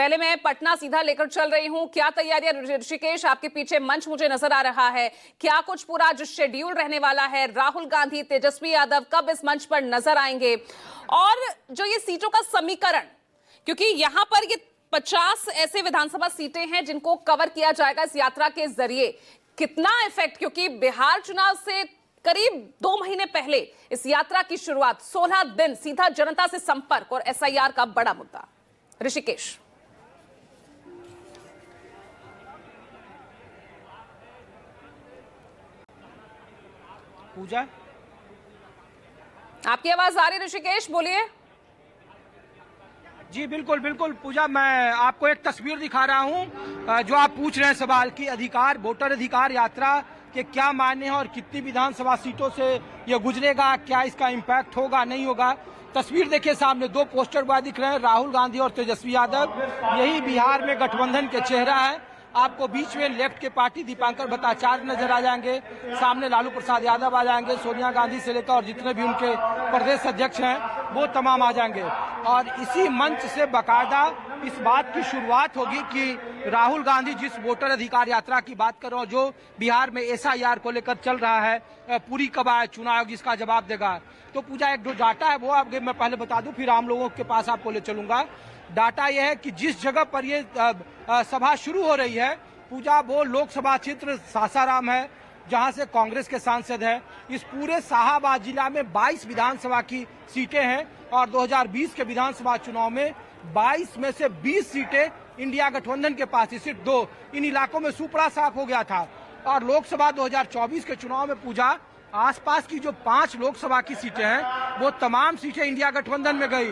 पहले मैं पटना सीधा लेकर चल रही हूं। क्या तैयारियां ऋषिकेश, आपके पीछे मंच मुझे नजर आ रहा है, क्या कुछ पूरा जो शेड्यूल रहने वाला है? राहुल गांधी, तेजस्वी यादव कब इस मंच पर नजर आएंगे? और जो ये सीटों का समीकरण, क्योंकि यहां पर ये 50 ऐसे विधानसभा सीटें हैं जिनको कवर किया जाएगा इस यात्रा के जरिए, कितना इफेक्ट, क्योंकि बिहार चुनाव से करीब 2 महीने पहले इस यात्रा की शुरुआत, 16 दिन सीधा जनता से संपर्क और एसआईआर का बड़ा मुद्दा। ऋषिकेश, पूजा, आपकी आवाज आ रही है? ऋषिकेश बोलिए। जी बिल्कुल बिल्कुल पूजा, मैं आपको एक तस्वीर दिखा रहा हूं। जो आप पूछ रहे हैं सवाल की अधिकार, वोटर अधिकार यात्रा के क्या मायने हैं और कितनी विधानसभा सीटों से ये गुजरेगा, क्या इसका इम्पैक्ट होगा नहीं होगा। तस्वीर देखिए, सामने 2 पोस्टर बॉय दिख रहे हैं, राहुल गांधी और तेजस्वी यादव। यही बिहार में गठबंधन के चेहरा है। आपको बीच में लेफ्ट के पार्टी दीपांकर भट्टाचार्य नजर आ जाएंगे, सामने लालू प्रसाद यादव आ जाएंगे, सोनिया गांधी से लेकर और जितने भी उनके प्रदेश अध्यक्ष हैं वो तमाम आ जाएंगे। और इसी मंच से बाकायदा इस बात की शुरुआत होगी कि राहुल गांधी जिस वोटर अधिकार यात्रा की बात कर रहे हो, जो बिहार में एसआईआर को लेकर चल रहा है, पूरी कब आए चुनाव आयोग इसका जवाब देगा। तो पूजा, एक जो डाटा है वो आगे मैं पहले बता दूं, फिर आम लोगों के पास आपको ले चलूंगा। डाटा यह है कि जिस जगह पर ये सभा शुरू हो रही है पूजा, वो लोकसभा क्षेत्र सासाराम है, जहां से कांग्रेस के सांसद हैं। इस पूरे शाहाबाद जिला में 22 विधानसभा की सीटें हैं और 2020 के विधानसभा चुनाव में 22 में से 20 सीटें इंडिया गठबंधन के पास थी, सिर्फ 2 इन इलाकों में सुपड़ा साफ हो गया था। और लोकसभा 2024 के चुनाव में पूजा, आसपास की जो 5 लोकसभा की सीटें हैं वो तमाम सीटें इंडिया गठबंधन में गई।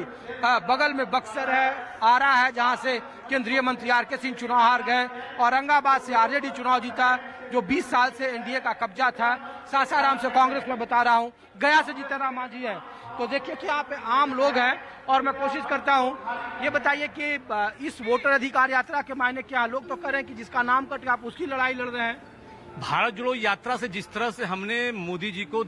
बगल में बक्सर है, आरा है, जहां से केंद्रीय मंत्री आर के सिंह चुनाव हार गए। औरंगाबाद से आरजेडी चुनाव जीता, जो 20 साल से एनडीए का कब्जा था। सासाराम से कांग्रेस में बता रहा हूं, गया से जीतन मांझी है। तो देखिए कि यहाँ पे आम लोग हैं और मैं कोशिश करता हूँ, ये बताइए कि इस वोटर अधिकार यात्रा के मायने क्या? लोग तो कह रहे हैं कि जिसका नाम कट गया आप उसकी लड़ाई लड़ रहे हैं। भारत जोड़ो यात्रा से जिस तरह से हमने मोदी जी को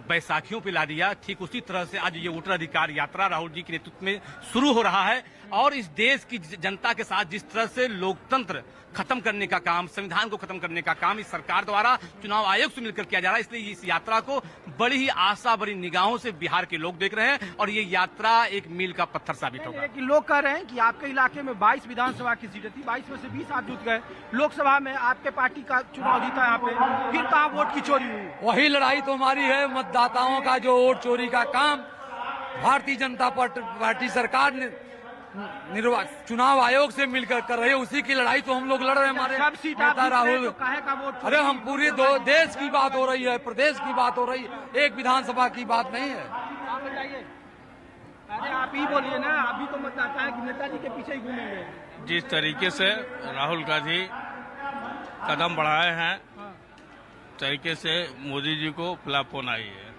बैसाखियों पे ला दिया, ठीक उसी तरह से आज ये वोटर अधिकार यात्रा राहुल जी के नेतृत्व में शुरू हो रहा है। और इस देश की जनता के साथ जिस तरह से लोकतंत्र खत्म करने का काम, संविधान को खत्म करने का काम इस सरकार द्वारा चुनाव आयोग से मिलकर किया जा रहा है, इसलिए इस यात्रा को बड़ी ही आशा, बड़ी निगाहों से बिहार के लोग देख रहे हैं और ये यात्रा एक मील का पत्थर साबित होगा। लोग कह रहे हैं कि आपके इलाके में 22 विधानसभा की सीटें थी, 22 में से 20 आप जीत गए, लोकसभा में आपके पार्टी का चुनाव जीता यहाँ पे, फिर कहाँ वोट की चोरी हुई? वही लड़ाई तो हमारी है, मतदाताओं का जो वोट चोरी का काम भारतीय जनता पार्टी सरकार ने चुनाव आयोग से मिलकर कर रहे हैं, उसी की लड़ाई तो हम लोग लड़ रहे हैं। हमारे नेता राहुल, अरे हम पूरे देश की बात हो रही है, प्रदेश की बात हो रही है, एक विधानसभा की बात नहीं है। आप बताइए, अरे आप ही बोलिए ना, अभी तो मतदाता है कि नेताजी के पीछे ही घूमेंगे। जिस तरीके से राहुल गांधी कदम बढ़ाए हैं, तरीके से मोदी जी को प्लापोन आई है।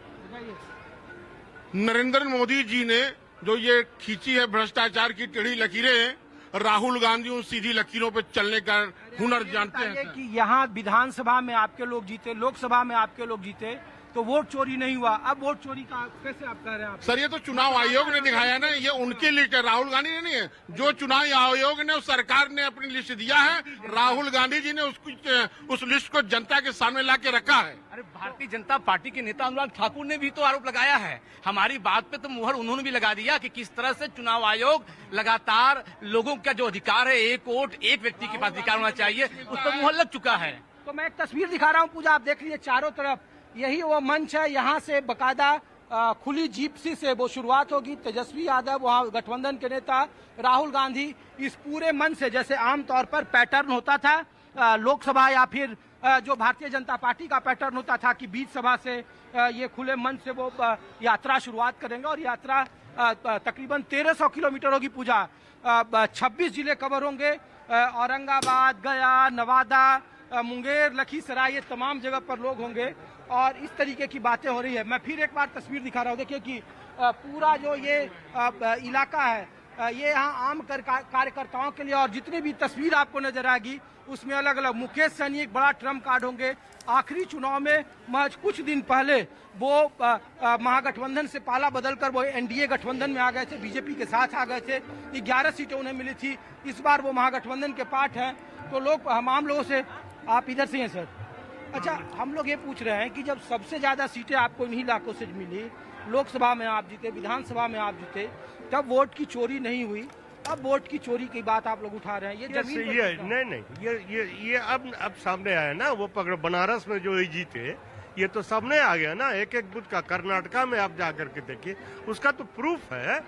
नरेंद्र मोदी जी ने जो ये खींची है भ्रष्टाचार की टेढ़ी लकीरें, राहुल गांधी उन सीधी लकीरों पे चलने का हुनर जानते हैं। कि यहाँ विधानसभा में आपके लोग जीते, लोकसभा में आपके लोग जीते, तो वोट चोरी नहीं हुआ। अब वोट चोरी का कैसे आप कह रहे हैं? सर, ये तो चुनाव आयोग ने दिखाया ना, ये उनकी लिस्ट है, राहुल गांधी ने नहीं है। जो चुनाव आयोग ने, उस सरकार ने अपनी लिस्ट दिया है, राहुल गांधी जी ने उस लिस्ट को जनता के सामने ला के रखा है। अरे भारतीय जनता पार्टी के नेता अनुराग ठाकुर ने भी तो आरोप लगाया है, हमारी बात पे तो मुहर उन्होंने भी लगा दिया कि किस तरह से चुनाव आयोग लगातार लोगों का जो अधिकार है, एक वोट एक व्यक्ति के पास अधिकार होना चाहिए, उस पर मुहर लग चुका है। तो मैं एक तस्वीर दिखा रहा हूँ पूजा, आप देख लीजिए चारों तरफ, यही वो मंच है। यहाँ से बकायदा खुली जीपसी से वो शुरुआत होगी। तेजस्वी यादव, वहाँ गठबंधन के नेता राहुल गांधी, इस पूरे मंच से, जैसे आमतौर पर पैटर्न होता था लोकसभा या फिर जो भारतीय जनता पार्टी का पैटर्न होता था कि बीच सभा से ये खुले मंच से वो यात्रा शुरुआत करेंगे। और यात्रा तकरीबन 1300 किलोमीटर होगी पूजा, 26 जिले कवर होंगे, औरंगाबाद, गया, नवादा, मुंगेर, लखीसराय, ये तमाम जगह पर लोग होंगे और इस तरीके की बातें हो रही है। मैं फिर एक बार तस्वीर दिखा रहा हूँ, देखिए कि पूरा जो ये इलाका है ये यहाँ आम कार्यकर्ताओं के लिए, और जितनी भी तस्वीर आपको नजर आएगी उसमें अलग अलग मुकेश सहनी एक बड़ा ट्रम्प कार्ड होंगे। आखिरी चुनाव में महज कुछ दिन पहले वो महागठबंधन से पाला बदलकर वो एनडीए गठबंधन में आ गए थे, बीजेपी के साथ आ गए थे। 11 सीटें उन्हें मिली थी। इस बार वो महागठबंधन के पार्ट हैं। तो लोग तमाम लोगों से, आप इधर से हैं सर। अच्छा, हम लोग ये पूछ रहे हैं कि जब सबसे ज्यादा सीटें आपको इन्हीं इलाकों से मिली, लोकसभा में आप जीते, विधानसभा में आप जीते, तब वोट की चोरी नहीं हुई। अब वोट की चोरी की बात आप लोग उठा रहे हैं। ये ये अब सामने आया ना। वो पकड़ बनारस में जो जीते, ये तो सामने आ गया ना। एक एक बूथ का कर्नाटका में आप जाकर के देखिए, उसका तो प्रूफ है।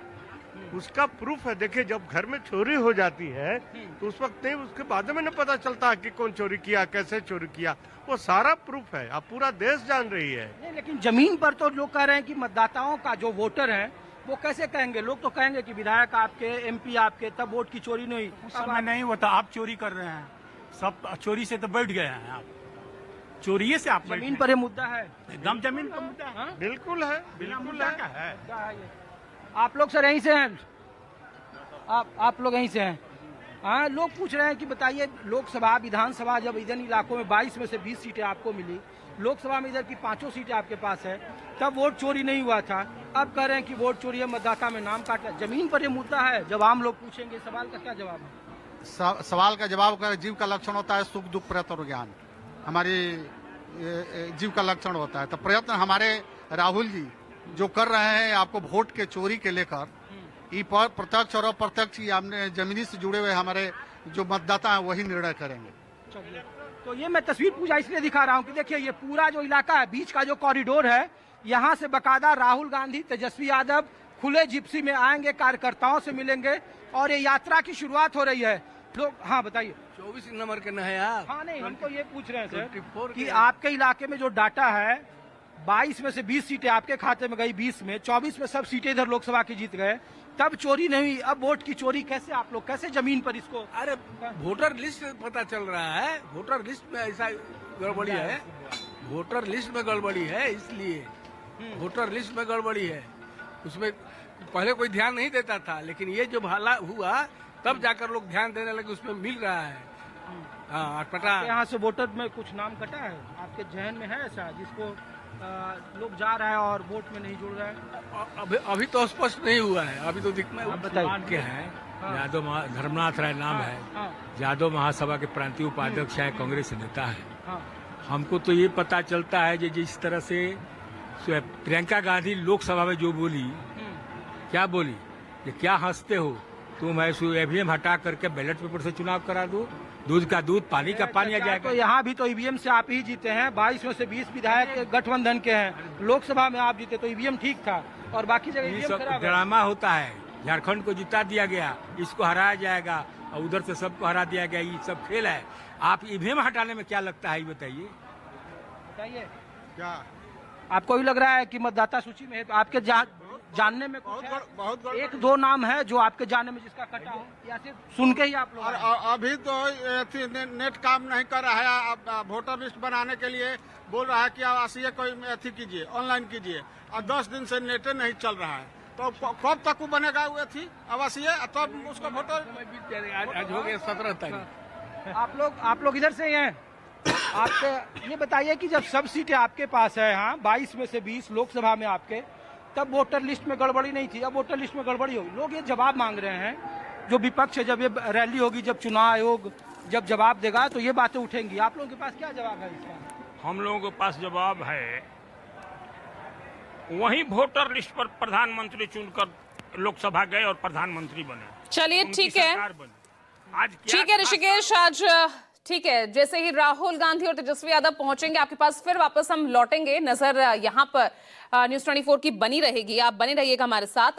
उसका प्रूफ है। देखिए, जब घर में चोरी हो जाती है तो उस वक्त नहीं, उसके बाद में न पता चलता है कि कौन चोरी किया, कैसे चोरी किया। वो सारा प्रूफ है। अब पूरा देश जान रही है। नहीं, लेकिन जमीन पर तो लोग कह रहे हैं कि मतदाताओं का जो वोटर है वो कैसे कहेंगे। लोग तो कहेंगे कि विधायक आपके, एमपी आपके, तब वोट की चोरी नहीं। उस समय नहीं होता, आप चोरी कर रहे हैं। सब चोरी से तो बैठ गए हैं आप। चोरी से आप जमीन पर ये मुद्दा है, एकदम जमीन का मुद्दा है। बिल्कुल है, बिल्कुल है। आप लोग सर यहीं से हैं? आप लोग यहीं से हैं? हाँ, लोग पूछ रहे हैं कि बताइए, लोकसभा विधानसभा जब इधर इलाकों में 22 में से 20 सीटें आपको मिली, लोकसभा में इधर की 5 सीटें आपके पास है, तब वोट चोरी नहीं हुआ था। अब कह रहे हैं कि वोट चोरी है, मतदाता में नाम काटा। जमीन पर ये मुद्दा है। जब आम लोग पूछेंगे, सवाल का क्या जवाब है? सवाल का जवाब का जीव का लक्षण होता है सुख दुख प्रयत्न और ज्ञान। हमारी जीव का लक्षण होता है। तो प्रयत्न हमारे राहुल जी जो कर रहे हैं आपको वोट के चोरी के लेकर, ये प्रत्यक्ष और अप्रत्यक्ष हमने जमीनी से जुड़े हुए हमारे जो मतदाता हैं वही निर्णय करेंगे। चलिए, तो ये मैं तस्वीर पूजा इसलिए दिखा रहा हूँ कि देखिए, ये पूरा जो इलाका है, बीच का जो कॉरिडोर है, यहाँ से बकायदा राहुल गांधी, तेजस्वी यादव खुले जिप्सी में आएंगे, कार्यकर्ताओं से मिलेंगे और ये यात्रा की शुरुआत हो रही है। लोग, हाँ बताइए। 24 नंबर के न है आप। हाँ, नहीं, हमको ये पूछ रहे हैं सर कि आपके इलाके में जो डाटा है, 22 में से 20 सीटें आपके खाते में गई, 20 में 24 में सब सीटें इधर लोकसभा की जीत गए, तब चोरी नहीं हुई। अब वोट की चोरी कैसे, आप लोग कैसे जमीन पर इसको? अरे वोटर लिस्ट पता चल रहा है। वोटर लिस्ट में ऐसा गड़बड़ी है। वोटर लिस्ट में गड़बड़ी है, इसलिए वोटर लिस्ट में गड़बड़ी है। उसमें पहले कोई ध्यान नहीं देता था, लेकिन ये जो भाला हुआ तब जाकर लोग ध्यान देने लगे। उसमें मिल रहा है। हाँ, पता यहाँ से वोटर में कुछ नाम कटा है आपके जहन में है ऐसा, जिसको लोग जा रहा है और वोट में नहीं जुड़ रहा है? अभी तो स्पष्ट नहीं हुआ है। अभी तो दिख में बताइए के हैं। यादव धर्मनाथ राय नाम है। हाँ, यादव महासभा के प्रांतीय उपाध्यक्ष है, कांग्रेस नेता है। हाँ, हमको तो ये पता चलता है कि जिस तरह से प्रियंका गांधी लोकसभा में जो बोली, क्या बोली, कि क्या हंसते हो तुम, ऐसे ईवीएम हटा करके बैलेट पेपर से चुनाव करा दो, दूध का दूध, पानी का पानी आ जाएगा। तो यहाँ भी तो ईवीएम से आप ही जीते हैं। 22 में से 20 विधायक गठबंधन के हैं। लोकसभा में आप जीते तो ईवीएम ठीक था और बाकी जगह ये ईवीएम सब खराब है। ड्रामा होता है। झारखंड को जिता दिया गया, इसको हराया जाएगा और उधर से सबको हरा दिया गया। ये सब खेल है। आप ईवीएम हटाने में क्या लगता है, ये बताइए। क्या आपको भी लग रहा है कि मतदाता सूची में है? तो आपके जानने में कुछ है? बहुत एक दो नाम है जो आपके जानने में जिसका कटा हो, या सिर्फ सुन के ही आप लोग? अभी तो नेट काम नहीं कर रहा है। अब वोटर लिस्ट बनाने के लिए बोल रहा है कि आसिए कोई अथी कीजिए, ऑनलाइन कीजिए, और 10 दिन से नेट नहीं चल रहा है। तो कब तक वो बनेगा वो अथी आवासीय, तब उसको वोटर। आज हो गया 17 तारीख। आप लोग इधर से ही हैं? आपसे ये बताइए कि जब सब सीटें आपके पास है, हाँ 22 में से 20 लोकसभा में आपके, तब वोटर लिस्ट में गड़बड़ी नहीं थी, अब वोटर लिस्ट में गड़बड़ी होगी। लोग ये जवाब मांग रहे हैं। जो विपक्ष है, जब ये रैली होगी, जब चुनाव आयोग जब जवाब देगा तो ये बातें उठेंगी। आप लोगों के पास क्या जवाब है इसका? हम लोगों के पास जवाब है, वही वोटर लिस्ट पर प्रधानमंत्री चुनकर लोकसभा गए और प्रधानमंत्री बने। चलिए, ठीक है, आज ठीक है ऋषिकेश, आज ठीक है। जैसे ही राहुल गांधी और तेजस्वी यादव पहुंचेंगे आपके पास, फिर वापस हम लौटेंगे। नजर यहाँ पर न्यूज़ 24 की बनी रहेगी। आप बने रहिएगा हमारे साथ।